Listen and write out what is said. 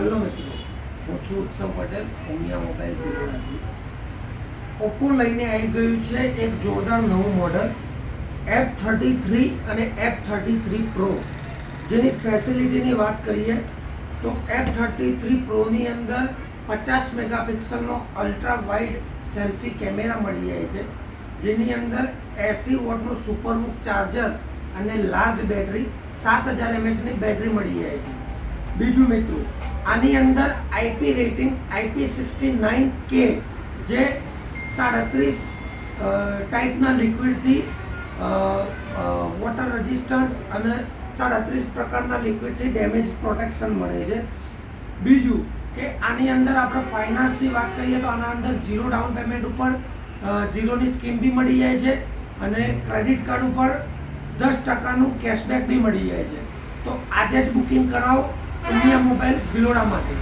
Hello મિત્રો, હું છું ઉત્સવ પટેલ, ઉમિયા મોબાઈલ બિલોડાથી. ઓપ્પો લઈને આવી ગયું છે એક જોરદાર નવું મોડલ F33 અને F33 Pro. જેની ફેસિલિટીની વાત કરીએ તો F33 પ્રોની અંદર 50 મેગાપિક્સલનો અલ્ટ્રા વાઇડ સેલ્ફી કેમેરા મળી જાય છે, જેની અંદર 80 વોટનું સુપરબુક ચાર્જર અને લાર્જ બેટરી 7000 mAhની બેટરી મળી જાય છે. બીજું મિત્રો, આની અંદર IP રેટિંગ IP69K જે 37 ટાઈપના લિક્વિડથી વોટર રેઝિસ્ટન્સ અને 37 પ્રકારના લિક્વિડથી ડેમેજ પ્રોટેક્શન મળે છે. બીજું કે આની અંદર આપણે ફાઇનાન્સની વાત કરીએ તો આના અંદર 0 ડાઉન પેમેન્ટ ઉપર 0ની સ્કીમ બી મળી જાય છે અને ક્રેડિટ કાર્ડ ઉપર 10% કેશબેક બી મળી જાય છે. તો આજે જ બુકિંગ કરાવો ઉમિયા મોબાઈલ બિલોડામાંથી.